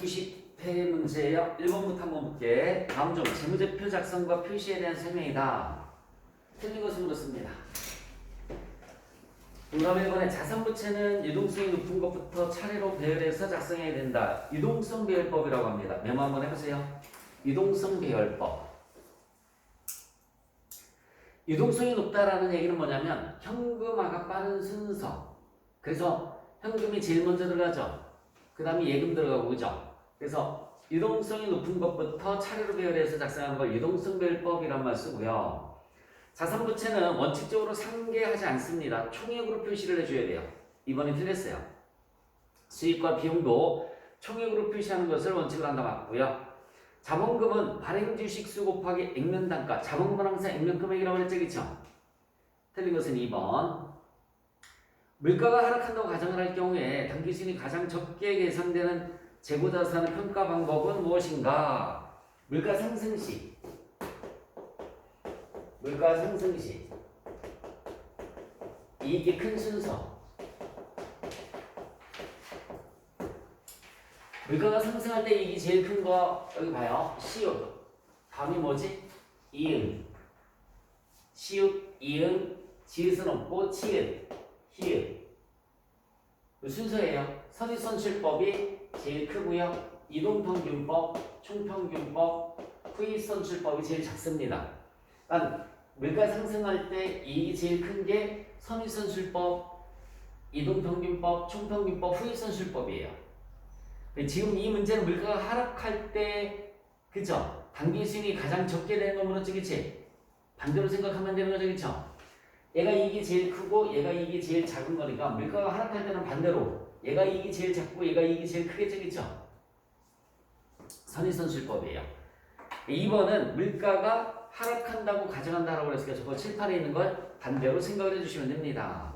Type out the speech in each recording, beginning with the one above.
90회 문제예요. 1번부터 한번 볼게. 다음 중 재무제표 작성과 표시에 대한 설명이다. 틀린 것을 물었습니다. 응답 1번에 자산부채는 유동성이 높은 것부터 차례로 배열해서 작성해야 된다. 유동성 배열법이라고 합니다. 메모 한번 해보세요. 유동성 배열법. 유동성이 높다라는 얘기는 뭐냐면 현금화가 빠른 순서. 그래서 현금이 제일 먼저 들어가죠. 그 다음에 예금 들어가고 그죠. 그래서 유동성이 높은 것부터 차례로 배열해서 작성하는 걸 유동성 배열법이란 말 쓰고요. 자산부채는 원칙적으로 상계하지 않습니다. 총액으로 표시를 해줘야 돼요. 이번에 틀렸어요. 수익과 비용도 총액으로 표시하는 것을 원칙으로 한다 맞고요. 자본금은 발행주식수 곱하기 액면단가. 자본금은 항상 액면금액이라고 했죠. 그쵸? 틀린 것은 2번. 물가가 하락한다고 가정을 할 경우에 당기순이 가장 적게 계산되는 재고자산의 평가 방법은 무엇인가? 물가 상승 시 이익이 큰 순서. 물가가 상승할 때 이익이 제일 큰 거 여기 봐요. 시읒. 다음이 뭐지? 이응. 시읒, 이응, 지읒은 없고 치읒, 히읗. 순서예요. 선입선출법이 제일 크고요. 이동평균법, 총평균법, 후입선출법이 제일 작습니다. 그러니까 물가 상승할 때 이익이 제일 큰 게 선입선출법, 이동평균법, 총평균법, 후입선출법이에요. 지금 이 문제는 물가가 하락할 때 그죠? 당기순이 가장 적게 되는 거 물었지, 그치? 반대로 생각하면 되는 거죠, 그쵸? 얘가 이익이 제일 크고 얘가 이익이 제일 작은 거니까 물가가 하락할 때는 반대로 얘가 이익이 제일 작고 얘가 이익이 제일 크겠죠, 그쵸? 선입선출법이에요. 2번은 물가가 하락한다고 가정한다라고 그랬으니까 저거 칠판에 있는 걸 반대로 생각을 해주시면 됩니다.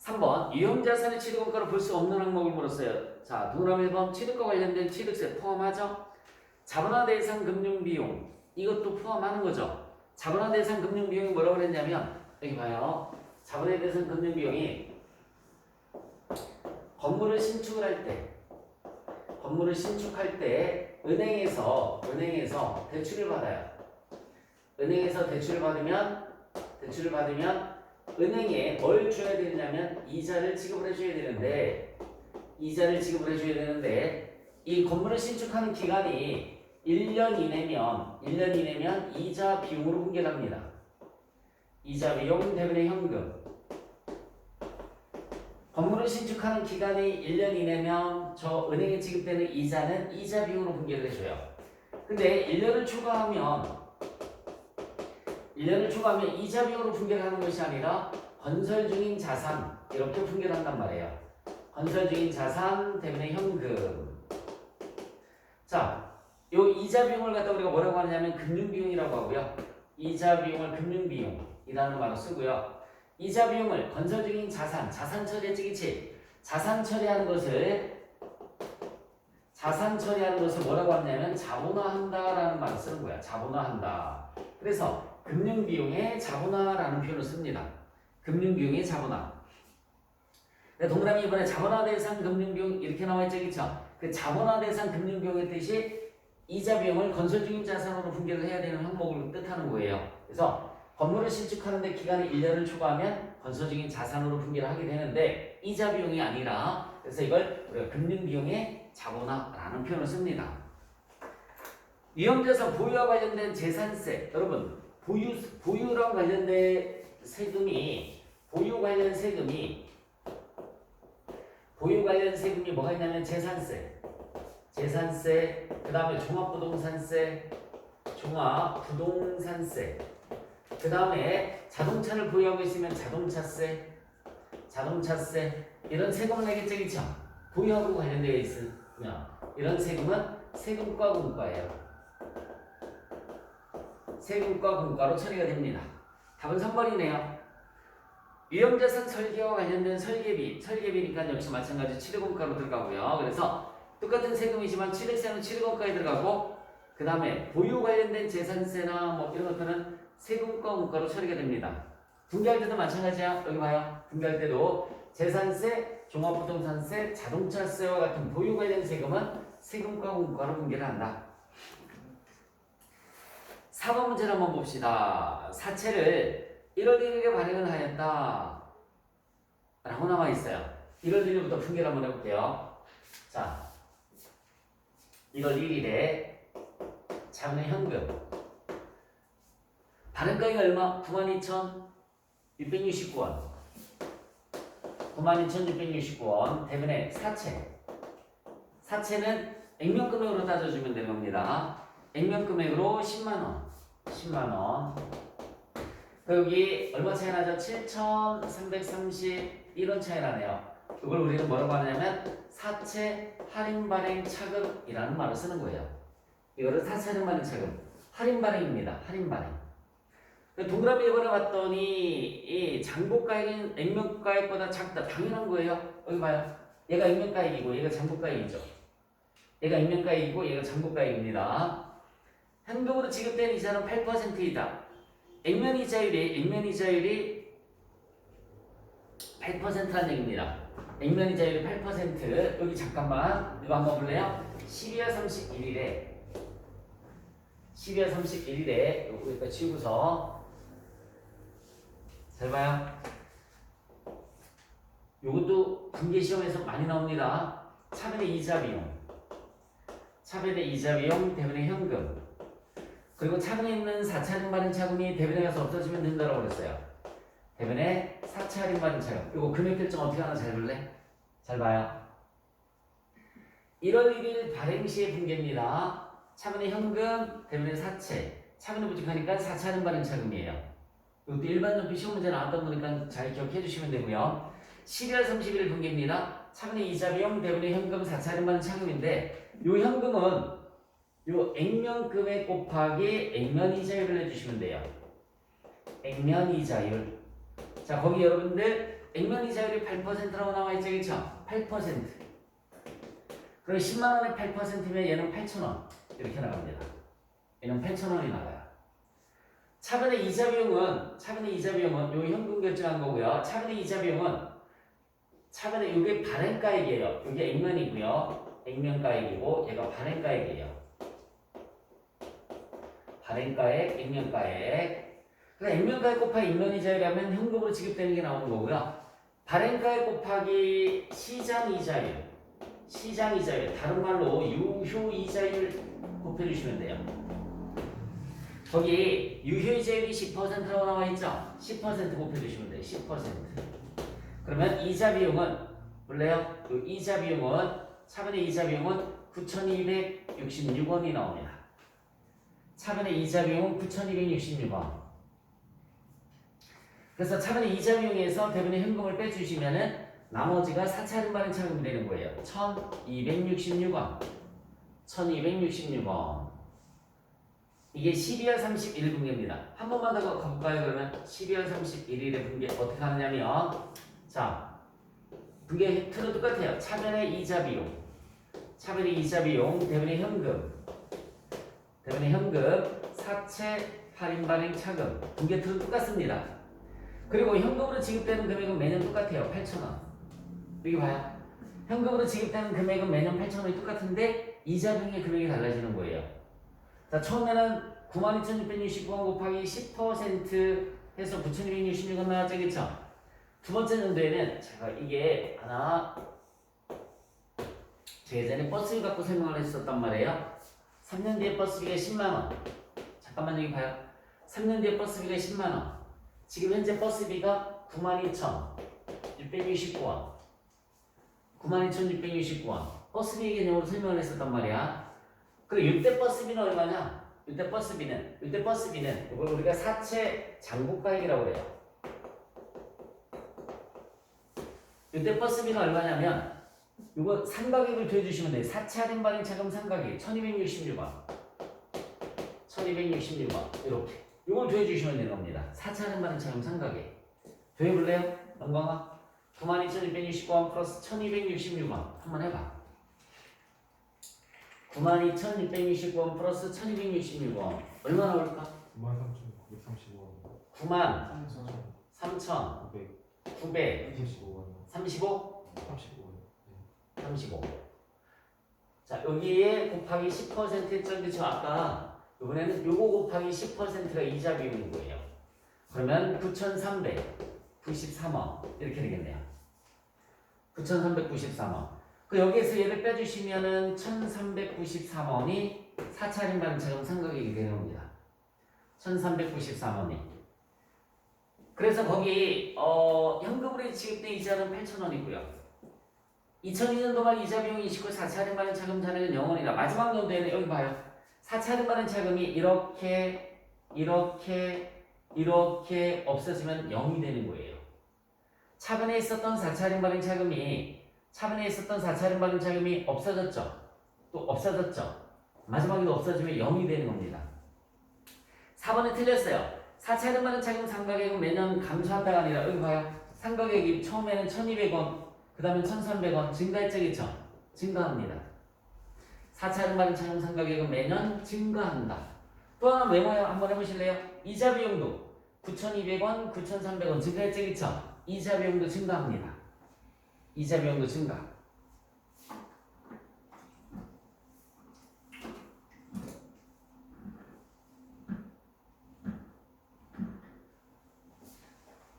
3번 유형자산의 취득원가를 볼 수 없는 항목을 물었어요. 자, 동그라미 1번 취득과 관련된 취득세 포함하죠? 자본화 대상 금융비용 이것도 포함하는 거죠. 자본화 대상 금융비용이 뭐라고 그랬냐면 여기 봐요. 자본화 대상 금융비용이 건물을 신축할 때 은행에서 대출을 받아요. 은행에서 대출을 받으면 은행에 뭘 줘야 되느냐면 이자를 지급을 해줘야 되는데 이 건물을 신축하는 기간이 1년 이내면 이자 비용으로 분결합니다. 이자 비용 대신에 현금. 건물을 신축하는 기간이 1년 이내면 저 은행에 지급되는 이자는 이자 비용으로 분결을 해줘요. 근데 1년을 초과하면 이자 비용으로 분결하는 것이 아니라 건설 중인 자산 이렇게 분결한단 말이에요. 건설 중인 자산 대신에 현금. 자, 요 이자 비용을 갖다 우리가 뭐라고 하냐면 금융비용이라고 하고요. 이자 비용을 금융비용이라는 말로 쓰고요. 이자 비용을 건설 중인 자산 처리했지, 그치? 자산 처리하는 것을 뭐라고 하냐면 자본화한다라는 말을 쓰는 거야. 자본화한다. 그래서 금융비용의 자본화라는 표현을 씁니다. 금융비용의 자본화. 동그라미 이번에 자본화 대상 금융비용 이렇게 나와있죠, 그쵸? 그 자본화 대상 금융비용의 뜻이 이자 비용을 건설 중인 자산으로 분결을 해야 되는 항목을 뜻하는 거예요. 그래서 건물을 신축하는데 기간이 1년을 초과하면 건설 중인 자산으로 분결을 하게 되는데 이자 비용이 아니라 그래서 이걸 우리가 금융비용의 자본화라는 표현을 씁니다. 위험자산 보유와 관련된 재산세. 여러분 보유랑 관련된 세금이 보유 관련 세금이 뭐가 있냐면 재산세, 그 다음에 종합부동산세, 그 다음에 자동차를 보유하고 있으면 자동차세 이런 세금을 내겠죠, 그쵸? 보유하고 관련되어 있으면 이런 세금은 세금과 공과예요. 세금과 공과로 처리가 됩니다. 답은 3번이네요. 위험자산 설계와 관련된 설계비니까 역시 마찬가지 취득원가로 들어가고요. 그래서 똑같은 세금이지만 취득세는 취득원가에 들어가고 그 다음에 보유 관련된 재산세나 뭐 이런 것들은 세금과 공과로 처리가 됩니다. 분개할 때도 마찬가지야. 여기 봐요. 분개할 때도 재산세, 종합부동산세, 자동차세와 같은 보유 관련 세금은 세금과 공과로 분개를 한다. 4번 문제를 한번 봅시다. 사채를 1월 1일에 발행을 하였다 라고 나와 있어요. 1월 1일부터 분개를 한번 해볼게요. 자, 1월 1일에 자금의 현금 발행가액이 얼마? 92,669원 92,669원 대신에 사채는 액면금액으로 따져주면 되는 겁니다. 액면금액으로 10만원 10만원 여기 얼마 차이 나죠? 7,331원 차이 나네요. 이걸 우리는 뭐라고 하냐면 사채 할인 발행 차금이라는 말을 쓰는 거예요. 이거를 사채 할인 발행 차금 할인 발행입니다. 할인 발행. 동그라미 1번에 봤더니 이 장부가액은 액면가액보다 작다. 당연한 거예요. 여기 봐요. 얘가 액면가액이고 얘가 장부가액이죠. 얘가 액면가액이고 얘가 장부가액입니다. 현금으로 지급된 이자는 8%이다. 액면이자율이 8%라는 얘기입니다. 액면이자율이 8%. 여기 잠깐만 이거 한번 볼래요? 12월 31일에 요거 여기다 치우고서 잘 봐요. 요것도 분계시험에서 많이 나옵니다. 차변의 이자 비용 대변의 현금 그리고 차변에 있는 4차 할인 발행 차금이 대변에 가서 없어지면 된다고 그랬어요. 대변에 4차 할인 발행 차금 이거 금액 결정 어떻게 하나 잘 볼래? 잘 봐요. 1월 1일 발행 시의 분계입니다. 차변의 현금 대변의 사채 차변에 부족하니까 4차 할인 발행 차금이에요. 이것도 일반 전피 시험 문제 나왔던 거니까 잘 기억해 주시면 되고요. 12월 30일 분기입니다. 차분의 이자 비용 대분의 현금 4차 할인 받은 차금인데 요 현금은 요 액면금액 곱하기 액면이자율을 내주시면 돼요. 액면이자율. 자 거기 여러분들 액면이자율이 8%라고 나와있죠. 그렇죠? 8%. 그럼 10만원에 8%면 얘는 8,000원 이렇게 나갑니다. 얘는 8,000원이 나가요. 차변의 이자 비용은 요 현금 결정한 거고요. 차변의 이자 비용은 차변의 이게 발행가액이에요. 이게 액면이고요. 액면가액이고 얘가 발행가액이에요. 발행가액, 액면가액. 그러니까 액면가액 곱하기 액면이자율이라면 현금으로 지급되는 게 나오는 거고요. 발행가액 곱하기 시장이자율, 다른 말로 유효이자율 곱해주시면 돼요. 거기 유효이자율이 10%라고 나와있죠? 10% 곱해주시면 돼요. 10%. 그러면 이자 비용은 볼래요? 그 이자 비용은 차변의 이자 비용은 9,266원이 나옵니다. 차변의 이자 비용은 9,266원. 그래서 차변의 이자 비용에서 대변의 현금을 빼주시면은 나머지가 4차 할인 발행 차금이 되는 거예요. 1,266원. 1,266원. 이게 12월 31일 분기입니다. 한 번만 더 가볼까요? 그러면 12월 31일에 분기 어떻게 하느냐면 자 분기 틀은 똑같아요. 차변의 이자 비용 대변의 현금 사채 할인 발행 차금 분기 틀은 똑같습니다. 그리고 현금으로 지급되는 금액은 매년 똑같아요. 8,000원. 여기 봐요. 현금으로 지급되는 금액은 매년 8,000원이 똑같은데 이자 비용의 금액이 달라지는 거예요. 자, 처음에는 92,669원 곱하기 10% 해서 9,266원 나왔죠, 그쵸? 두 번째 연도에는 제가 이게 하나 제가 예전에 버스비 갖고 설명을 했었단 말이에요. 3년 뒤에 버스비가 10만원. 잠깐만 여기 봐요. 3년 뒤에 버스비가 10만원. 지금 현재 버스비가 92,669원. 92,669원. 버스비 개념으로 설명을 했었단 말이야. 그리고 이때 버스비는 얼마냐? 이때 버스비는 이걸 우리가 사채 장부가액이라고 그래요. 이때 버스비는 얼마냐면 이거 상가액을 더해주시면 돼요. 사채 할인 발행 차금 상가액 1,266원. 1,266원 이렇게 이걸 더해주시면 되는 겁니다. 사채 할인 발행 차금 상가액 더해볼래요? 영광아 92,669원 플러스 1,266원 한번 해봐. 92,669원 플러스 1,266원 얼마 나올까? 93,935원 93,935원 35? 35원 35원 35 자, 여기에 곱하기 10% 했죠. 그쵸? 아까 이번에는 요거 곱하기 10%가 이자 비용인 거예요. 그러면 9,393원 이렇게 되겠네요. 9,393원. 그 여기에서 얘를 빼주시면은 1,393원이 4차 할인 받은 차금 상가격이 되는 겁니다. 1,393원이. 그래서 거기 현금으로 지급된 이자는 8,000원이고요. 2002년도 말 이자 비용이 29, 4차 할인 받은 차금 잔액은 0원이다. 마지막 연도에는 여기 봐요. 4차 할인 받은 차금이 이렇게 없어지면 0이 되는 거예요. 차근에 있었던 4차 할인 받은 차금이 없어졌죠. 또 없어졌죠. 마지막에도 없어지면 0이 되는 겁니다. 4번은 틀렸어요. 4차 할인 받은 차금 상가격은 매년 감소한다가 아니라 여기 봐요. 상가격이 처음에는 1,200원 그 다음에 1,300원 증가했죠. 그쵸? 증가합니다. 4차 할인 받은 차금 상가격은 매년 증가한다. 또 하나 외워요. 한번 해보실래요? 이자 비용도 9,200원, 9,300원 증가했죠. 그쵸? 이자 비용도 증가합니다. 이자 비용도 증가.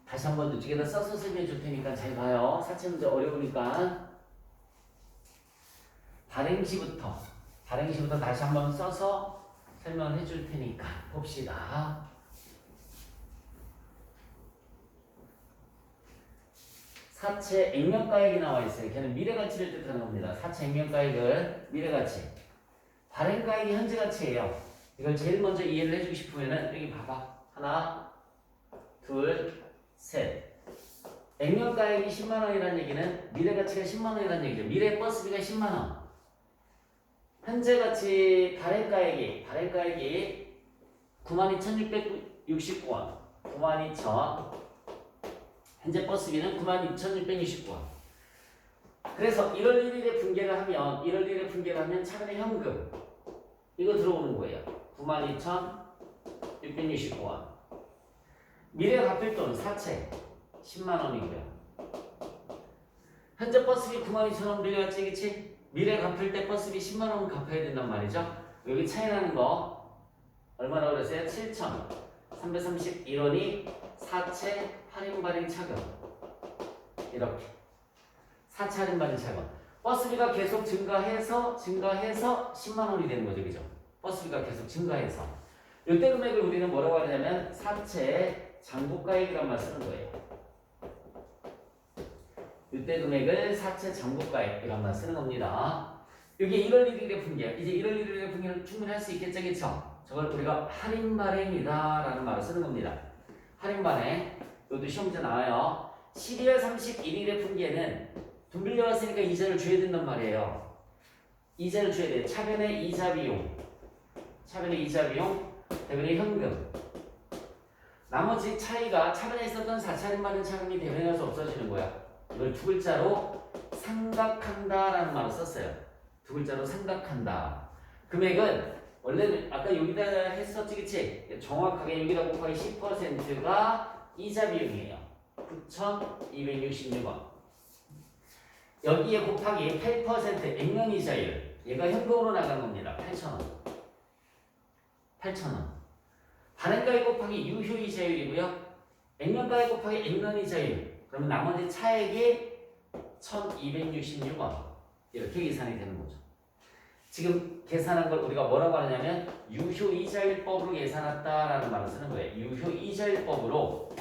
다시 한번 이쪽에다 써서 설명해 줄 테니까 잘 봐요. 사채 문제 어려우니까. 발행시부터 다시 한번 써서 설명을 해줄 테니까 봅시다. 사채 액면가액이 나와 있어요. 걔는 미래가치를 뜻하는 겁니다. 사채 액면가액은 미래가치. 발행가액이 현재가치예요. 이걸 제일 먼저 이해를 해주고 싶으면은 여기 봐봐. 하나, 둘, 셋. 액면가액이 10만원이라는 얘기는 미래가치가 10만원이라는 얘기죠. 미래 버스비가 10만원. 현재가치 발행가액이 92,669원. 92,000. 현재 버스비는 92,669원. 그래서 1월 1일에 분개를 하면 차근의 현금 이거 들어오는 거예요. 92,669원. 미래 갚을 돈 사채 10만원이고요. 현재 버스비 92,000원 빌려갔지, 그치? 미래 갚을 때 버스비 10만원 갚아야 된단 말이죠. 여기 차이 나는 거 얼마나 그랬어요? 7,331원이 사채 할인 발행 차금. 이렇게 4차 할인 발행 차금. 버스비가 계속 증가해서 10만원이 되는 거죠. 그죠? 버스비가 계속 증가해서. 이때 금액을 우리는 뭐라고 하냐면 사채 장부가액이란 말 쓰는 거예요. 이때 금액을 사채 장부가액이란 말 쓰는 겁니다. 이게 1월 1일의 분계. 이제 1월 1일의 분계를 충분히 할 수 있겠죠, 그쵸? 저걸 우리가 할인 발행이다라는 말을 쓰는 겁니다. 할인 발행. 이것도 시험 문제 나와요. 12월 31일의 분계는 돈 빌려왔으니까 이자를 줘야 된단 말이에요. 이자를 줘야 돼요. 차변의 이자 비용, 대변의 현금. 나머지 차이가 차변에 있었던 4차 할인 받은 차금이 대변에 가서 없어지는 거야. 이걸 두 글자로 생각한다라는 말을 썼어요. 두 글자로 생각한다. 금액은 원래는 아까 여기다 했었지, 그치? 정확하게 여기다 곱하기 10%가 이자 비용이에요. 9,266원. 여기에 곱하기 8% 액면 이자율. 얘가 현금으로 나간 겁니다. 8,000원. 발행가액 곱하기 유효 이자율이고요. 액면가액 곱하기 액면 이자율. 그러면 나머지 차액이 1,266원. 이렇게 계산이 되는 거죠. 지금 계산한 걸 우리가 뭐라고 하냐면 유효이자율법으로 계산했다라는 말을 쓰는 거예요. 유효이자율법으로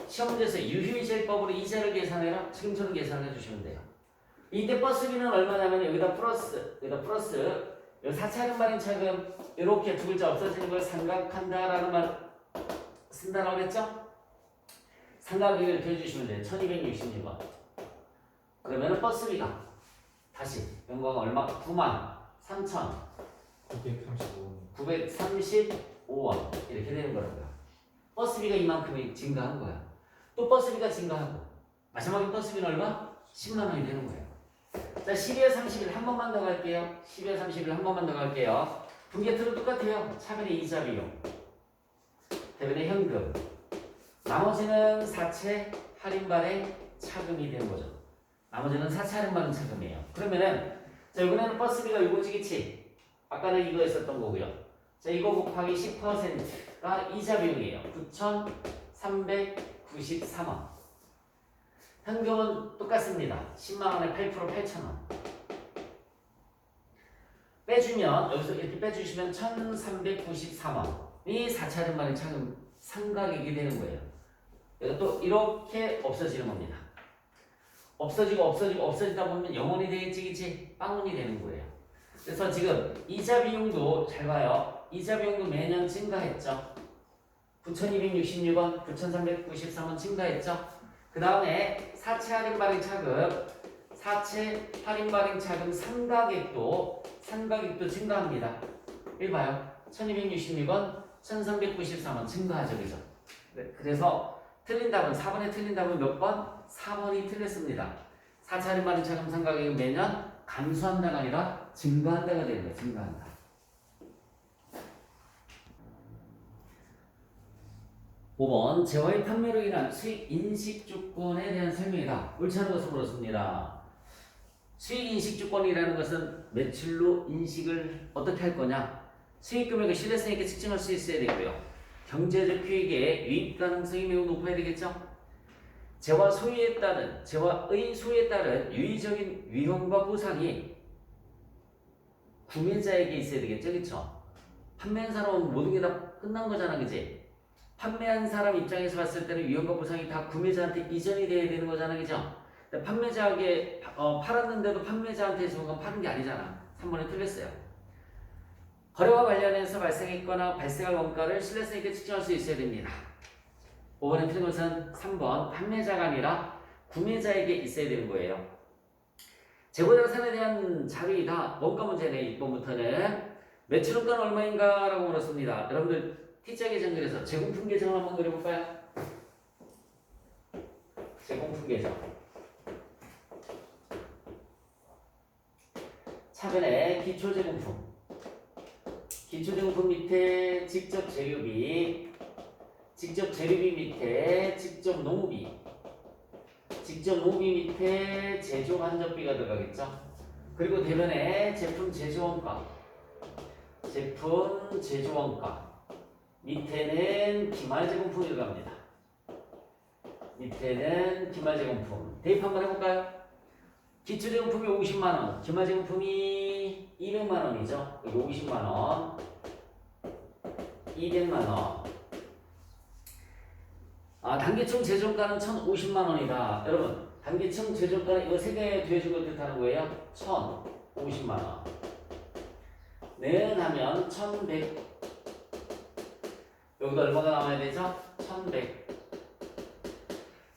시험 문제에서 유효이자율법으로 이자를 계산해라. 지금처럼 계산을 해주시면 돼요. 이때 버스비는 얼마냐면 여기다 플러스 여기 4차 할인 발행 차금 이렇게 두 글자 없어지는 걸 생각한다라는 말 쓴다라고 했죠? 상가비를 더해주시면 돼요. 1,266원. 그러면 버스비가 다시 연거가 얼마? 93,935원 이렇게 되는 거라고요. 버스비가 이만큼이 증가한 거야. 또 버스비가 증가하고 마지막에 버스비는 얼마? 10만 원이 되는 거예요. 자, 12월 30일 한 번만 더 갈게요. 12월 30일 한 번만 더 갈게요. 분계틀은 똑같아요. 차변의 이자 비용, 대변의 현금, 나머지는 사채 할인 발행 차금이 되는 거죠. 나머지는 사채 할인 발행 차금이에요. 그러면은 자, 이번에는 버스비가 이거지겠지? 아까는 이거 했었던 거고요. 자, 이거 곱하기 10%가 이자 비용이에요. 9,393원. 현금은 똑같습니다. 10만원에 8% 8,000원. 빼주면, 여기서 이렇게 빼주시면 1,393원이 4차 할인받은 차금 상각액이 되는 거예요. 그래서 또 이렇게 없어지는 겁니다. 없어지다 보면 영원이 되겠지, 그치? 빵원이 되는 거예요. 그래서 지금 이자 비용도 잘 봐요. 이자 비용도 매년 증가했죠. 9,266원, 9,393원 증가했죠. 그 다음에 사채 할인 발행 차금, 사채 할인 발행 차금 상각액도 증가합니다. 여기 봐요. 1,266원, 1,393원 증가하죠, 그죠? 네, 그래서 틀린 답은 4번에 틀린 답은 몇 번? 4번이 틀렸습니다. 사채 할인 발행 차금 상각액은 매년 감소한다가 아니라 증가한다가 되는 거예요. 증가한다. 5번 재화의 판매로 인한 수익 인식 조건에 대한 설명이다. 옳지 않은 것을 물었습니다. 수익 인식 조건이라는 것은 매출로 인식을 어떻게 할 거냐? 수익 금액을 신뢰성 있게 측정할 수 있어야 되고요. 경제적 효익의 유입 가능성이 매우 높아야 되겠죠? 재화의 소유에 따른 유의적인 위험과 보상이 구매자에게 있어야 되겠죠, 그렇죠? 판매한 사람은 모든 게 다 끝난 거잖아, 그지? 판매한 사람 입장에서 봤을 때는 위험과 보상이 다 구매자한테 이전이 돼야 되는 거잖아, 그죠? 판매자에게 팔았는데도 판매자한테 주는 건 파는 게 아니잖아. 3번에 틀렸어요. 거래와 관련해서 발생했거나 발생할 원가를 신뢰성 있게 측정할 수 있어야 됩니다. 5번에 틀린 것은 3번 판매자가 아니라 구매자에게 있어야 되는 거예요. 재고자산에 대한 자료이다. 원가 문제네. 6번부터는 매출원가는 얼마인가? 라고 물었습니다. 여러분들 T자 계정 그래서 제공품 계정 한번 그려볼까요? 제공품 계정 차변에 기초제공품 밑에 직접 재료비 밑에 직접 노무비 밑에 제조 간접비가 들어가겠죠. 그리고 대변에 제품 제조원가 밑에는 기말제공품이 들어갑니다. 대입 한번 해볼까요? 기초제공품이 50만원, 기말제공품이 200만원이죠. 여기 50만원, 200만원. 단기총 제조가는 1,050만원이다. 여러분, 단기총 제조가는 이거 세 개 더해준 걸 뜻하는 거예요. 1,050만원. 는 하면 1,100. 여기도 얼마가 나와야 되죠? 1,100.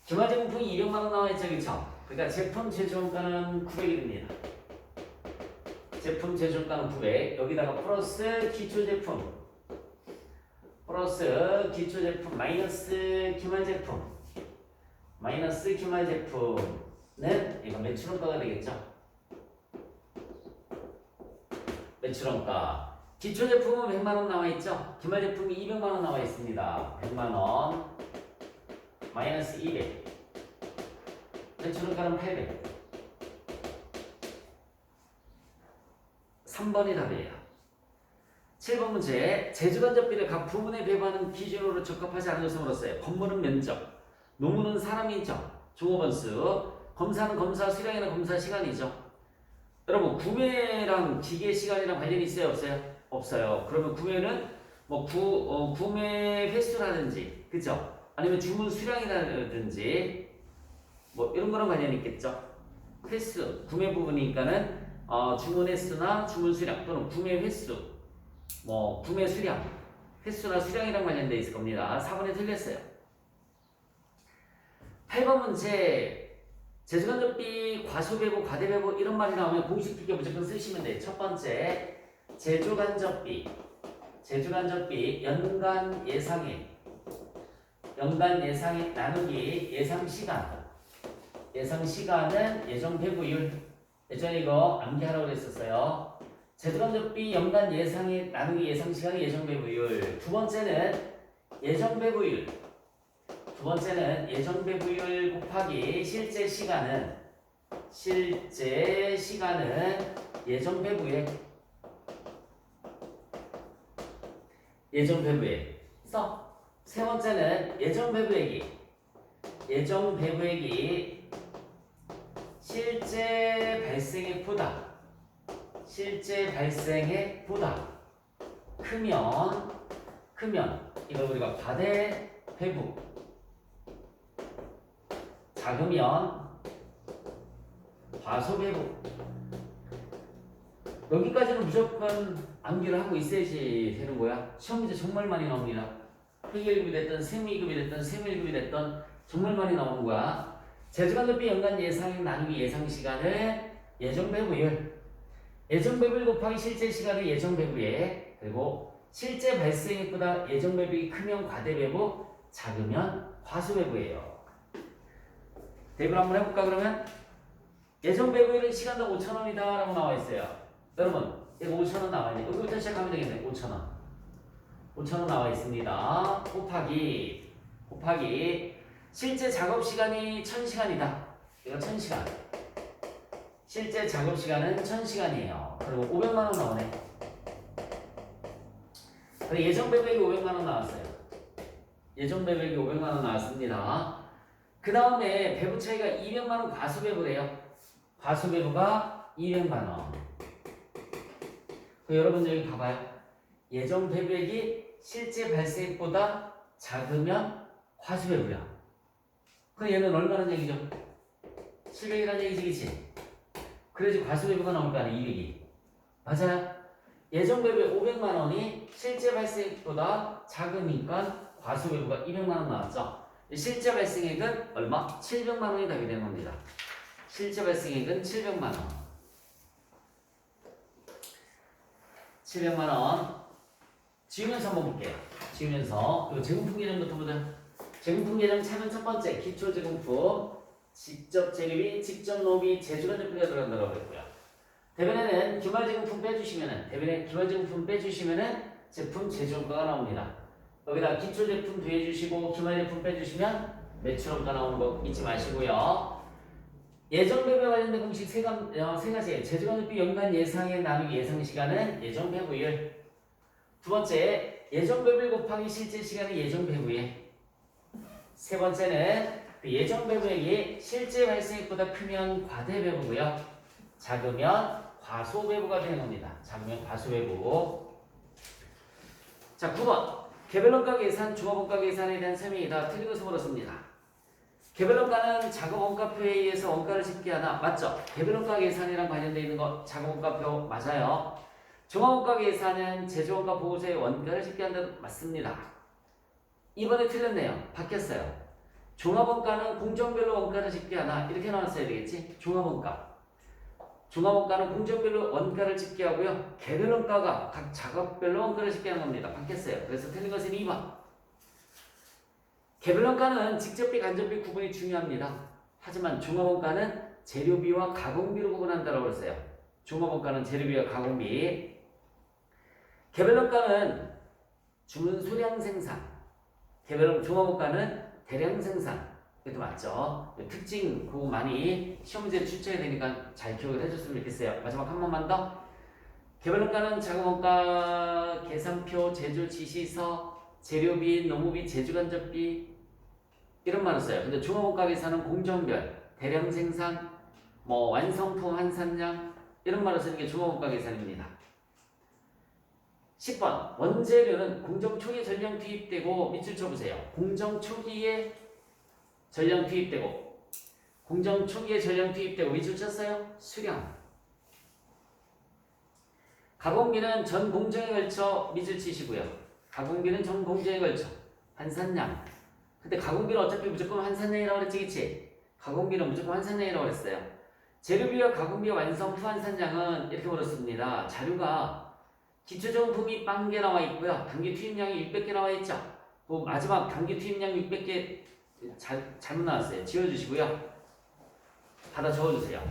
기말제공품이 200만원 나와있죠, 그쵸? 그러니까 제품 제조원가는 900이 됩니다. 제품 제조원가는 900. 여기다가 플러스 기초제품 마이너스 기말제품은 이거 매출원가가 되겠죠? 매출원가. 기초제품은 100만원 나와있죠? 기말제품이 200만원 나와있습니다. 100만원 마이너스 200. 매출원가는 800. 3번이 답이에요. 7번 문제. 제주간접비를 각 부문에 배분하는 기준으로 적합하지 않은 것을 물었어요. 건물은 면적, 노무는 사람이죠. 종업원수, 검사는 검사 수량이나 검사 시간이죠. 여러분, 구매랑 기계 시간이랑 관련이 있어요, 없어요? 없어요. 그러면 구매는 뭐 구매 횟수라든지, 그죠? 아니면 주문 수량이라든지 뭐 이런 거랑 관련이 있겠죠. 횟수, 구매 부분이니까는 주문 횟수나 주문 수량 또는 구매 횟수, 뭐 구매 수량, 횟수나 수량이랑 관련돼 있을 겁니다. 4번에 틀렸어요. 8번 문제. 제조간접비, 과소배부, 과대배부 이런 말이 나오면 공식 필기 무조건 쓰시면 돼요. 첫 번째, 제조간접비 연간 예상액 나누기 예상 시간은 예정 배부율. 예전에 이거 암기하라고 그랬었어요. 제조간접비 연간 예상액 나누기 예상 시간이 예정 배부율. 두 번째는 예정 배부율 곱하기 실제 시간은 실제 시간은 예정 배부에 써. 세 번째는 예정 배부액이 실제 발생의 보다 크면 이걸 우리가 과대 배부, 작으면 과소 배부. 여기까지는 무조건 암기를 하고 있어야지 되는 거야. 시험 문제 정말 많이 나옵니다. 회계 1급이 됐든 세무 2급이 됐든 세무 1급이 됐든 정말 많이 나오는 거야. 재주간접비 연간 예상 나누기 예상 시간을 예정 배부율 곱하기 실제 시간을 예정 배부에, 그리고 실제 발생액보다 예정 배부액이 크면 과대 배부, 작으면 과소 배부예요. 대입을 한번 해볼까 그러면? 예정 배부율은 시간당 5,000원이다 라고 나와 있어요. 여러분 이거 5,000원 나와 있네. 여기부터 시작하면 되겠네. 5,000원 나와 있습니다. 곱하기 실제 작업 시간이 1,000시간이다. 이거 1,000시간. 실제 작업 시간은 1,000시간이에요. 그리고 500만 원 나오네. 그리고 예정 배부액이 500만 원 나왔어요. 예정 배부액이 500만 원 나왔습니다. 그 다음에 배부 차이가 200만 원 과소 배부래요. 과소 배부가 200만 원. 여러분 여기 봐봐요. 예정 배부액이 실제 발생액보다 작으면 과소 배부야. 그럼 얘는 얼마나 얘기죠? 700이라는 얘기지, 그치? 그래야지 과소 배부가 나올 거 아니야, 200이. 맞아요. 예정 배부액 500만 원이 실제 발생액보다 작으니까 과소 배부가 200만 원 나왔죠. 실제 발생액은 얼마? 700만 원이 답이 되는 겁니다. 실제 발생액은 700만 원. 700만 원. 지우면서 한번 볼게요. 지우면서. 그리고 재금품 계정부터 보자. 재금품 계정 차는 첫 번째 기초 재금품, 직접 재료비, 직접 노비, 재주간접비가 들어간다고 했고요. 대변에는 기말 재금품 빼주시면은 제품 제조원가가 나옵니다. 여기다 기초 제품 더해주시고 기말 제품 빼주시면 매출원가 나오는 거 잊지 마시고요. 예정 배부에 관련된 공식 세 가지. 재주간접비 연간 예상의 나누기 예상 시간은 예정 배부율. 두 번째, 예정 배부율 곱하기 실제 시간의 예정 배부액. 세 번째는 그 예정 배부액이 실제 발생액보다 크면 과대 배부고요. 작으면 과소 배부가 되는 겁니다. 작으면 과소 배부. 자, 9번. 개별원가 계산, 종합원가 계산에 대한 설명이 다 틀린 것을 물었습니다. 개별원가는 작업원가표에 의해서 원가를 집계하나? 맞죠? 개별원가 계산이랑 관련되어 있는 거 작업원가표 맞아요. 종합원가 계산은 제조원가 보고서에 원가를 집계한다. 맞습니다. 이번에 틀렸네요. 바뀌었어요. 종합원가는 공정별로 원가를 집계하나? 이렇게 나왔어야 되겠지? 종합원가는 공정별로 원가를 집계하고요. 개별원가가 각 작업별로 원가를 집계하는 겁니다. 바뀌었어요. 그래서 틀린 것은 2번. 개별원가는 직접비, 간접비 구분이 중요합니다. 하지만 종합원가는 재료비와 가공비로 구분한다고 했어요. 종합원가는 재료비와 가공비. 개별원가는 주문 소량 생산. 종합원가는 대량 생산. 이것도 맞죠? 특징 그거 많이 시험 문제에 출제해야 되니까 잘 기억을 해줬으면 좋겠어요. 마지막 한 번만 더. 개별원가는 작업원가, 계산표, 제조 지시서, 재료비, 농업비, 제주간접비 이런 말을 써요. 근데 종합원가 계산은 공정별, 대량 생산, 뭐 완성품 한산량 이런 말을 쓰는 게 종합원가 계산입니다. 10번. 원재료는 공정 초기에 전량 투입되고 밑줄 쳐보세요. 공정 초기에 전량 투입되고 밑줄 쳤어요? 수량. 가공비는 전 공정에 걸쳐 밑줄 치시고요. 가공비는 전 공정에 걸쳐 한산량. 근데 가공비는 어차피 무조건 한산량이라고 그랬지, 그치? 가공비는 무조건 한산량이라고 그랬어요. 재료비와 가공비와 완성 후 한산량은 이렇게 물었습니다. 자료가 기초정품이 0개 나와 있고요. 단기 투입량이 600개 나와 있죠. 그 마지막 단기 투입량 600개 잘못 나왔어요. 지워주시고요. 받아 적어주세요.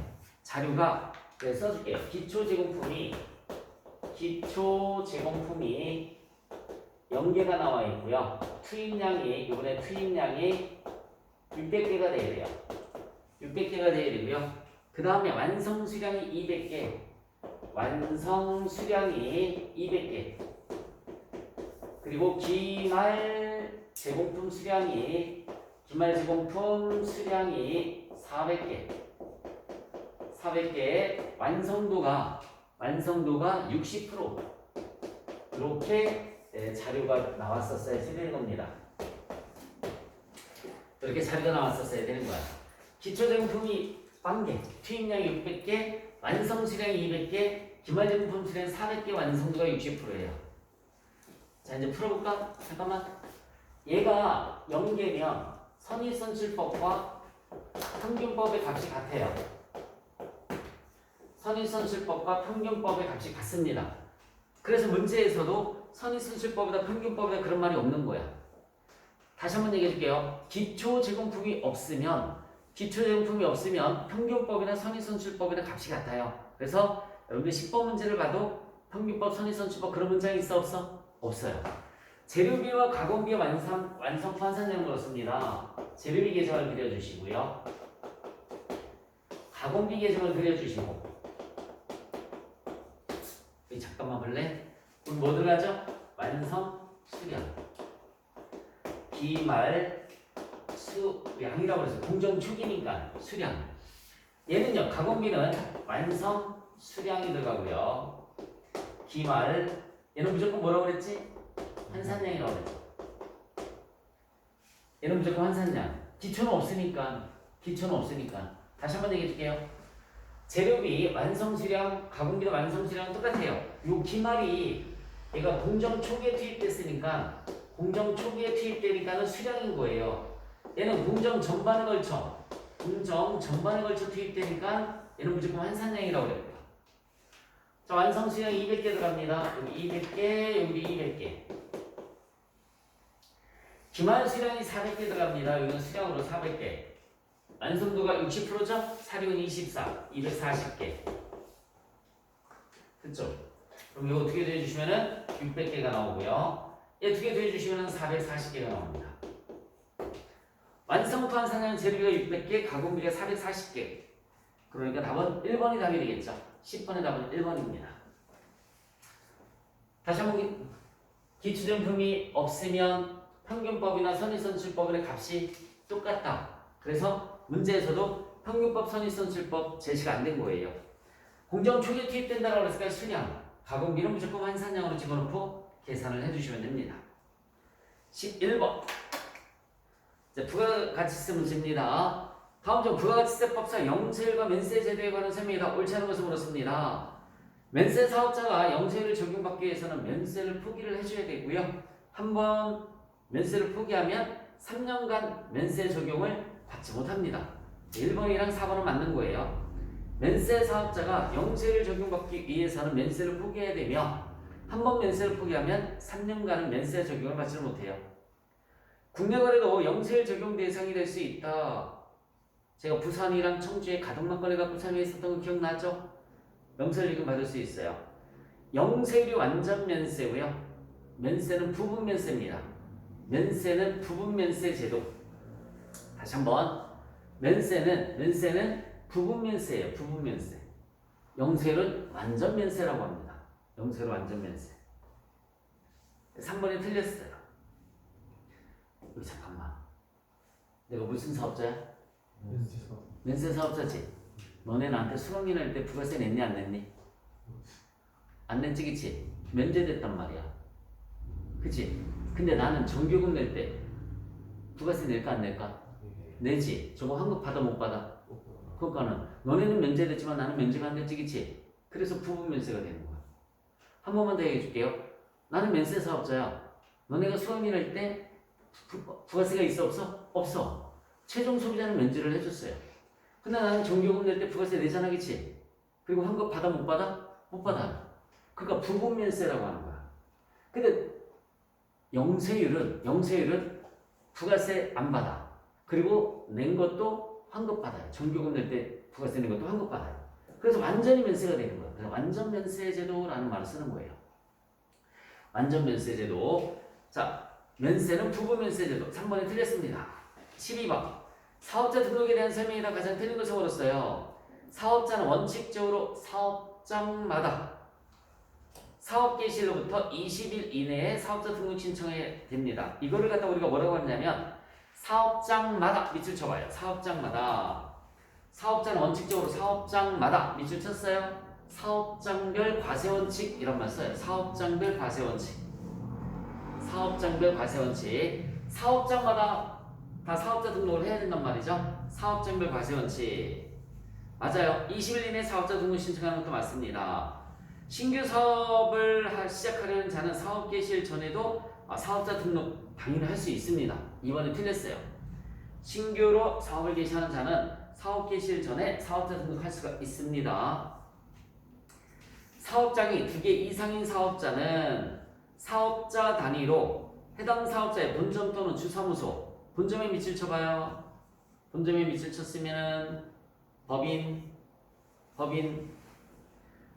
자료가 써줄게요. 기초제공품이 0개가 나와 있고요. 이번에 투입량이 600개가 돼야 돼요. 600개가 돼야 되고요. 그 다음에 완성 수량이 200개. 완성 수량이 200개. 그리고 기말 제공품 수량이 400개. 400개. 완성도가 60%. 이렇게 자료가 나왔었어야 되는 겁니다. 이렇게 자료가 나왔었어야 되는 거야. 기초제공품이 1000개, 투입량이 600개, 완성 수량이 200개, 기말제공품 수량 400개, 완성도가 60%예요. 자, 이제 풀어볼까? 잠깐만. 얘가 0개면 선의선출법과 평균법의 값이 같아요. 선의선출법과 평균법의 값이 같습니다. 그래서 문제에서도 선의선출법이다 평균법이다 그런 말이 없는 거야. 다시 한번 얘기해 줄게요. 기초제공품이 없으면 평균법이나 선의선출법이나 값이 같아요. 그래서 여러분들 10번 문제를 봐도 평균법, 선의선출법 그런 문장이 있어 없어? 없어요. 재료비와 가공비 완성 환산량을 넣습니다. 재료비 계정을 그려주시고요. 가공비 계정을 그려주시고. 잠깐만 볼래? 그럼 뭐 들어가죠? 완성 수량. 기말 수량이라고 그랬어요. 공정 초기니까 수량. 얘는요, 가공비는 완성 수량이 들어가고요. 기말, 얘는 무조건 뭐라고 그랬지? 환산량이라고 그랬죠. 얘는 무조건 환산량. 기초는 없으니까. 다시 한번 얘기해 줄게요. 재료비, 완성수량, 가공비도 완성수량은 똑같아요. 요 기말이 얘가 공정 초기에 투입됐으니까 는 수량인 거예요. 얘는 공정 전반에 걸쳐 투입되니까 얘는 무조건 환산량이라고 그래요. 자, 완성수량 200개 들어갑니다. 여기 200개, 여기 200개. 기말 수량이 400개 들어갑니다. 여기는 수량으로 400개. 완성도가 60%죠? 사료는 24, 240개. 그쵸? 그럼 이거 두 개 더해주시면은 600개가 나오고요. 얘 두 개 더해주시면은 440개가 나옵니다. 완성도 환산량 재료비가 600개, 가공비가 440개. 그러니까 답은 1번이 답이 되겠죠? 10번의 답은 1번입니다. 다시 한번 기초제품이 없으면 평균법이나 선의선출법의 값이 똑같다. 그래서 문제에서도 평균법, 선의선출법 제시가 안 된 거예요. 공정 초기에 투입된다고 그랬으니까 수량, 가공비는 무조건 환산량으로 집어넣고 계산을 해주시면 됩니다. 11번. 자, 부가가치세 문제입니다. 다음 중 부가가치세법상 영세율과 면세 제도에 관한 설명이 다 옳지 않은 것을 물었습니다. 면세 사업자가 영세율을 적용받기 위해서는 면세를 포기를 해줘야 되고요. 한번 면세를 포기하면 3년간 면세 적용을 받지 못합니다. 1번이랑 4번은 맞는 거예요. 면세 사업자가 영세율을 적용받기 위해서는 면세를 포기해야 되며 한번 면세를 포기하면 3년간은 면세 적용을 받지 못해요. 국내 거래도 영세율 적용 대상이 될 수 있다. 제가 부산이랑 청주에 가덕만 거래 갖고 설명했었던 거 기억나죠? 영세율 적용 받을 수 있어요. 영세율이 완전 면세고요. 면세는 부분 면세입니다. 면세는 부분 면세 제도. 다시 한번. 면세는 부분 면세예요. 부분 면세. 영세율은 완전 면세라고 합니다. 영세율 완전 면세. 3번이 틀렸어요. 잠깐만. 내가 무슨 사업자야? 면세 사업자지. 너네 나한테 수강료 낼 때 부가세 냈니 안 냈니? 안 냈지, 그치? 면제됐단 말이야. 그치? 근데 나는 정규금 낼 때 부가세 낼까 안 낼까? 내지. 저거 환급 받아 못 받아? 그러니까는 너네는 면제됐지만 나는 면제가 안 됐지, 그치? 그래서 부분 면세가 되는 거야. 한 번만 더 얘기해 줄게요. 나는 면세 사업자야. 너네가 수강료 낼 때 부가세가 있어 없어? 없어. 최종 소비자는 면제를 해줬어요. 근데 나는 정규금 낼 때 부가세 내잖아, 그치? 그리고 환급 받아 못 받아? 못 받아. 그러니까 부분 면세라고 하는 거야. 근데 영세율은 부가세 안 받아. 그리고 낸 것도 환급 받아요. 정규금 낼 때 부가세 낸 것도 환급 받아요. 그래서 완전히 면세가 되는 거예요. 그래서 완전 면세 제도라는 말을 쓰는 거예요. 완전 면세 제도. 자, 면세는 부분 면세 제도. 3번이 틀렸습니다. 12번. 사업자 등록에 대한 설명이다 가장 틀린 것을 물었어요. 사업자는 원칙적으로 사업장마다 사업 개시일로부터 20일 이내에 사업자 등록 신청해야 됩니다. 이거를 갖다 우리가 뭐라고 하냐면 사업장마다 밑줄 쳐봐요. 사업장마다. 사업자는 원칙적으로 사업장마다 밑줄 쳤어요. 사업장별 과세원칙 이런 말 써요. 사업장별 과세원칙. 사업장별 과세원칙. 사업장마다 다 사업자 등록을 해야 된단 말이죠. 사업장별 과세원칙. 맞아요. 20일 이내 사업자 등록 신청하는 것도 맞습니다. 신규 사업을 시작하려는 자는 사업 개시일 전에도 사업자 등록 당연히 할 수 있습니다. 이번에 틀렸어요. 신규로 사업을 개시하는 자는 사업 개시일 전에 사업자 등록할 수가 있습니다. 사업장이 2개 이상인 사업자는 사업자 단위로 해당 사업자의 본점 또는 주사무소, 본점에 밑줄 쳐봐요. 본점에 밑줄 쳤으면 법인,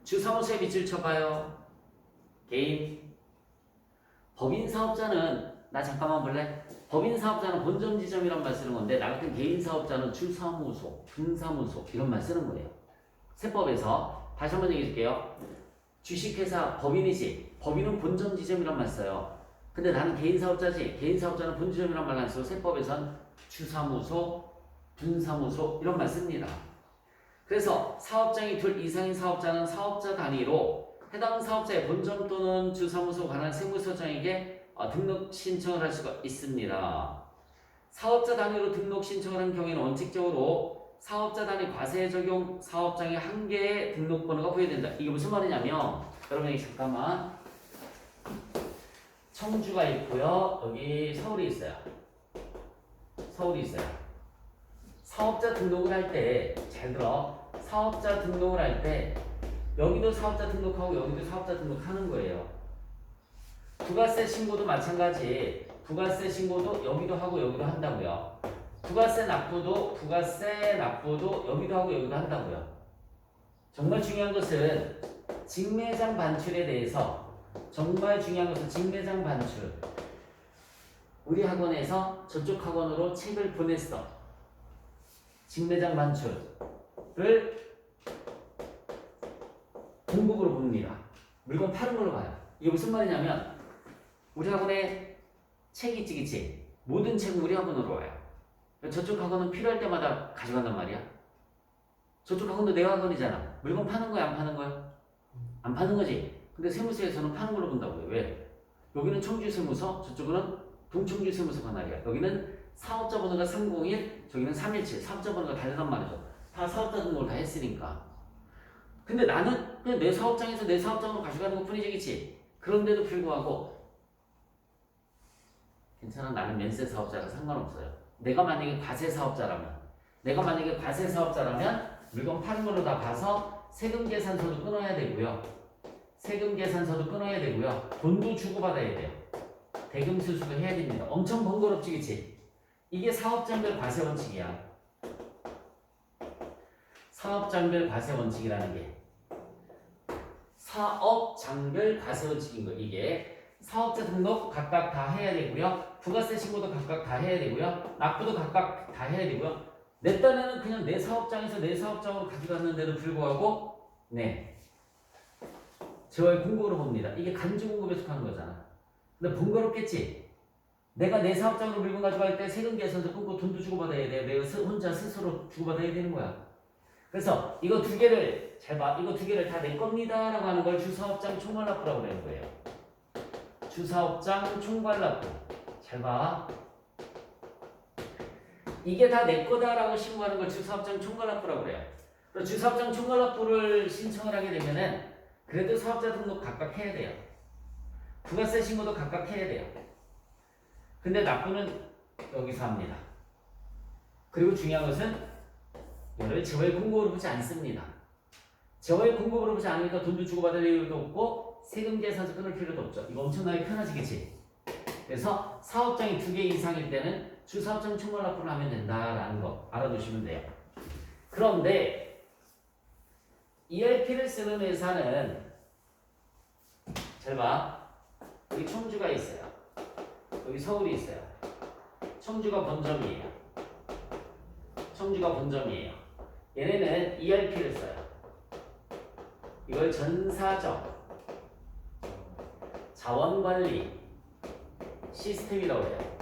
주사무소에 밑줄 쳐봐요. 개인. 법인 사업자는 나 잠깐만 볼래? 법인 사업자는 본점 지점이란 말 쓰는 건데 나 같은 개인 사업자는 주사무소, 분사무소 이런 말 쓰는 거예요. 세법에서 다시 한번 얘기해 줄게요. 주식회사 법인이지. 법인은 본점 지점이란 말 써요. 근데 나는 개인 사업자지. 개인 사업자는 본지점이란 말 안 쓰고 세법에선 주사무소, 분사무소 이런 말 씁니다. 그래서 사업장이 2 이상인 사업자는 사업자 단위로 해당 사업자의 본점 또는 주사무소 관할 세무서장에게 등록 신청을 할 수가 있습니다. 사업자 단위로 등록 신청을 한 경우에는 원칙적으로 사업자 단위 과세 적용 사업장에 한 개의 등록번호가 부여된다. 이게 무슨 말이냐면 여러분 여기 잠깐만 청주가 있고요. 여기 서울이 있어요. 사업자 등록을 할 때 잘 들어. 사업자 등록을 할 때 여기도 사업자 등록하고 여기도 사업자 등록하는 거예요. 부가세 신고도 마찬가지. 부가세 신고도 여기도 하고 여기도 한다고요. 부가세 납부도 여기도 하고 여기도 한다고요. 정말 중요한 것은 직매장 반출에 대해서 직매장 반출. 우리 학원에서 저쪽 학원으로 책을 보냈어. 직매장 반출을 공급으로 봅니다. 물건 파는 걸로 봐요. 이게 무슨 말이냐면 우리 학원에 책이 있지 그치? 모든 책은 우리 학원으로 와요. 저쪽 학원은 필요할 때마다 가져간단 말이야. 저쪽 학원도 내 학원이잖아. 물건 파는 거야 안 파는 거야? 안 파는 거지. 근데 세무서에서는 파는 걸로 본다고요. 왜? 여기는 청주세무서, 저쪽은 동청주세무서 관할이야. 여기는 사업자 번호가 301, 저기는 317. 사업자 번호가 다르단 말이죠. 다 사업자 등록을 다 했으니까. 근데 나는 그냥 내 사업장에서 내 사업장으로 가져가는 것 뿐이지, 그치? 그런데도 불구하고 괜찮아. 나는 면세 사업자라 상관없어요. 내가 만약에 과세 사업자라면 물건 파는 걸로 다 봐서 세금 계산서도 끊어야 되고요. 돈도 주고받아야 돼요. 대금 수수도 해야 됩니다. 엄청 번거롭지, 그치? 이게 사업장별 과세 원칙이야. 사업장별 과세 원칙이라는 게 사업장별 과세 원칙인 거. 이게 사업자 등록 각각 다 해야 되고요. 부가세 신고도 각각 다 해야 되고요. 납부도 각각 다 해야 되고요. 내 딴에는 그냥 내 사업장에서 내 사업장으로 가져갔는데도 불구하고 재화의 공급으로 봅니다. 이게 간주공급에 속하는 거잖아. 근데 번거롭겠지? 내가 내 사업장으로 물건 가져갈 때 세금 계산서 끊고 돈도 주고받아야 돼. 내가 혼자 스스로 주고받아야 되는 거야. 그래서 이거 2개를 잘 봐. 이거 2개를 다 내 겁니다 라고 하는 걸 주사업장 총괄납부라고 그러는 거예요. 주사업장 총괄납부. 잘 봐. 이게 다 내 거다라고 신고하는 걸 주사업장 총괄납부라고 그래요. 그래서 주사업장 총괄납부를 신청을 하게 되면은 그래도 사업자 등록 각각 해야 돼요. 부가세 신고도 각각 해야 돼요. 근데 납부는 여기서 합니다. 그리고 중요한 것은 이를 재화의 공급으로 보지 않습니다. 재화의 공급으로 보지 않으니까 돈도 주고받을 이유도 없고 세금 계산서 끊을 필요도 없죠. 이거 엄청나게 편하지, 그치? 그래서 사업장이 2개 이상일 때는 주사업장 총괄납부를 하면 된다라는 거 알아두시면 돼요. 그런데 ERP를 쓰는 회사는 잘 봐. 여기 청주가 있어요. 여기 서울이 있어요. 청주가 본점이에요. 얘네는 ERP를 써요. 이걸 전사적 자원관리 시스템이라고 해요.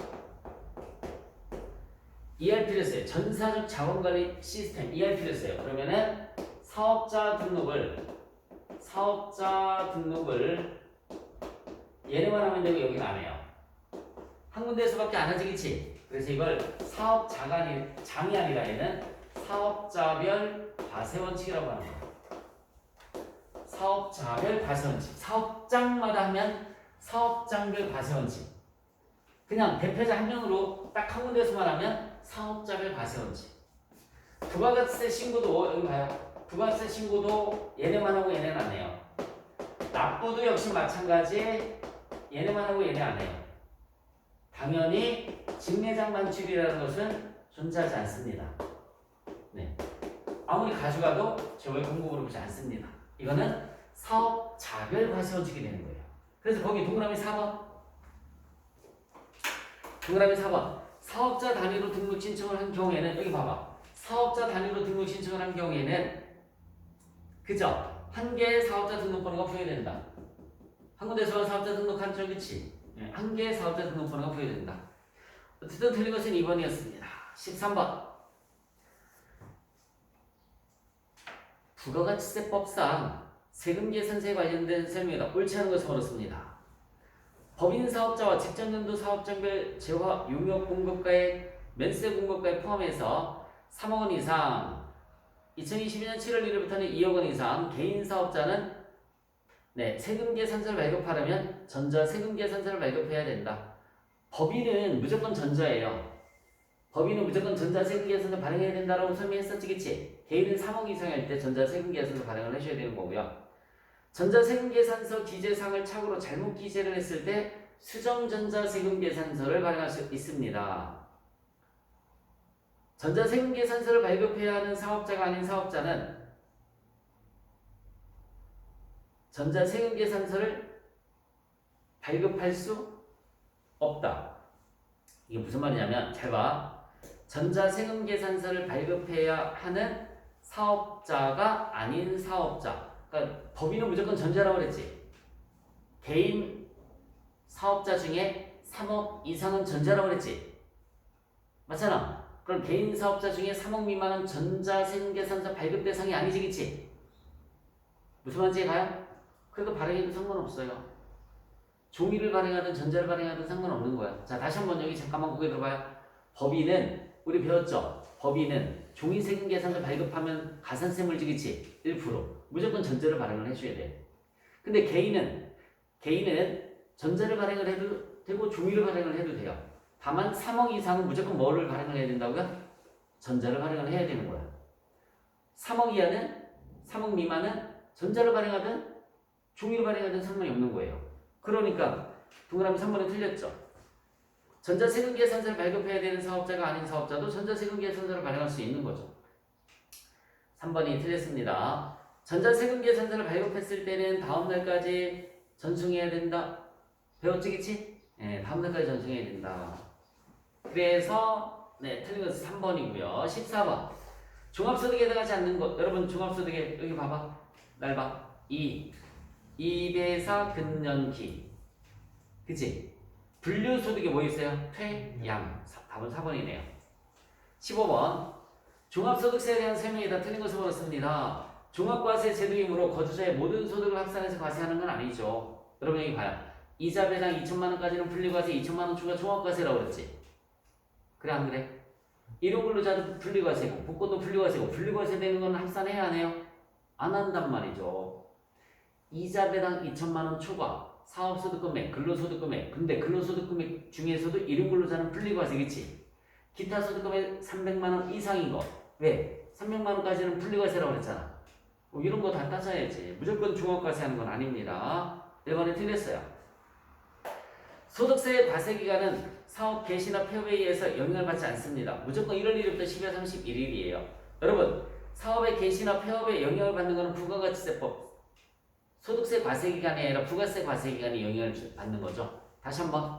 ERP를 써요. 전사적 자원관리 시스템 ERP를 써요. 그러면은 사업자 등록을 얘네만 하면 되고 여기는 안 해요. 한 군데에서밖에 안 하지, 그치? 그래서 이걸 장이 아니라 얘는 사업자별 과세원칙이라고 하는 거예요. 사업자별 과세원칙. 사업장마다 하면 사업장별 과세원칙. 그냥 대표자 한 명으로 딱 한 군데에서만 하면 사업자별 과세원칙. 부가가치세 신고도 여기 봐요. 부가세 신고도 얘네만 하고 얘네는 안 해요. 납부도 역시 마찬가지 얘네만 하고 얘네 안 해요. 당연히 직매장 반출이라는 것은 존재하지 않습니다. 네. 아무리 가져가도 제 월급 공고를 보지 않습니다. 이거는 사업자별 과세원칙이 되는 거예요. 그래서 거기 동그라미 4번. 사업자 단위로 등록 신청을 한 경우에는 여기 봐봐. 사업자 단위로 등록 신청을 한 경우에는 그죠? 한 개의 사업자 등록번호가 부여된다. 한 군데서 사업자 등록한 적 그치? 네, 한 개의 사업자 등록번호가 부여된다. 어쨌든 틀린 것은 2번이었습니다. 13번. 부가가치세법상 세금 계산서에 관련된 설명이다. 옳지 않은 것을 물었습니다. 법인 사업자와 직전년도 사업장별 재화 용역 공급가액, 면세 공급가액 포함해서 3억 원 이상 2022년 7월 1일부터는 2억 원 이상 개인 사업자는 세금 계산서를 발급하려면 전자 세금 계산서를 발급해야 된다. 법인은 무조건 전자예요. 법인은 무조건 전자 세금 계산서 발행해야 된다라고 설명했었지, 그치? 개인은 3억 이상 할 때 전자 세금 계산서 발행을 하셔야 되는 거고요. 전자 세금 계산서 기재사항을 착오로 잘못 기재를 했을 때 수정 전자 세금 계산서를 발행할 수 있습니다. 전자세금계산서를 발급해야 하는 사업자가 아닌 사업자는 전자세금계산서를 발급할 수 없다. 이게 무슨 말이냐면 잘 봐. 전자세금계산서를 발급해야 하는 사업자가 아닌 사업자. 그러니까 법인은 무조건 전자라고 그랬지. 개인 사업자 중에 3억 이상은 전자라고 그랬지. 맞잖아. 그럼 개인 사업자 중에 3억 미만은 전자세금계산서 발급 대상이 아니지, 그치? 무슨 말인지 가요? 그래도 발행해도 상관없어요. 종이를 발행하든 전자를 발행하든 상관없는 거야. 자, 다시 한번 여기 잠깐만 고개 들어봐요. 법인은 우리 배웠죠? 법인은 종이세금계산서 발급하면 가산세 물지, 그치? 1%. 무조건 전자를 발행을 해줘야 돼. 근데 개인은 전자를 발행을 해도 되고 종이를 발행을 해도 돼요. 다만 3억 이상은 무조건 뭐를 발행을 해야 된다고요? 전자를 발행을 해야 되는 거야. 3억 이하는 3억 미만은 전자를 발행하든 종이를 발행하든 상관이 없는 거예요. 그러니까 동그라미 3번에 틀렸죠. 전자세금계산서를 발급해야 되는 사업자가 아닌 사업자도 전자세금계산서를 발행할 수 있는 거죠. 3번이 틀렸습니다. 전자세금계산서를 발급했을 때는 다음 날까지 전송해야 된다. 배웠지, 그치? 네, 다음 날까지 전송해야 된다. 그래서 틀린 것은 3번이고요. 14번. 종합소득에 해당하지 않는 것. 여러분 종합소득에 여기 봐봐. 날 봐. 2배사 근년기. 그치? 분류소득에 뭐 있어요? 퇴양. 답은 4번이네요. 15번. 종합소득세에 대한 설명이 다 틀린 것을 물었습니다. 종합과세 제도이므로 거주자의 모든 소득을 합산해서 과세하는 건 아니죠. 여러분 여기 봐요. 이자 배당 2천만 원까지는 분리과세, 2천만 원 추가 종합과세라고 그랬지. 그래 안 그래? 일용근로자도 분리과세고 복권도 분리과세고 분리과세 되는 건 합산해야 안 해요? 안 한단 말이죠. 이자 배당 2천만 원 초과 사업소득 금액, 근로소득 금액. 근데 근로소득 금액 중에서도 일용근로자는 분리과세, 그치? 기타 소득 금액 300만 원 이상인 거. 왜? 300만 원까지는 분리과세라고 그랬잖아. 이런 거 다 따져야지. 무조건 종합과세 하는 건 아닙니다. 1번에 틀렸어요. 소득세의 과세기간은 사업 개시나 폐업에 의해서 영향을 받지 않습니다. 무조건 1월 1일부터 12월 31일이에요. 여러분, 사업의 개시나 폐업에 영향을 받는 것은 부가가치세법. 소득세 과세기간이 아니라 부가세 과세기간이 영향을 받는 거죠. 다시 한번.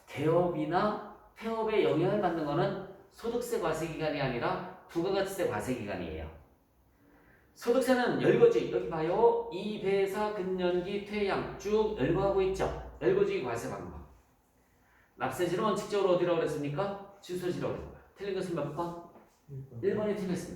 개업이나 폐업에 영향을 받는 것은 소득세 과세기간이 아니라 부가가치세 과세기간이에요. 소득세는 열거주의 여기 봐요. 이배사 근년기 퇴양 쭉 열거하고 있죠. 열거주의 과세 방법. 납세지는 원칙적으로 어디라고 그랬습니까? 주소지라고 그랬어요. 틀린 것은 몇 번? 1번이 틀렸습니다.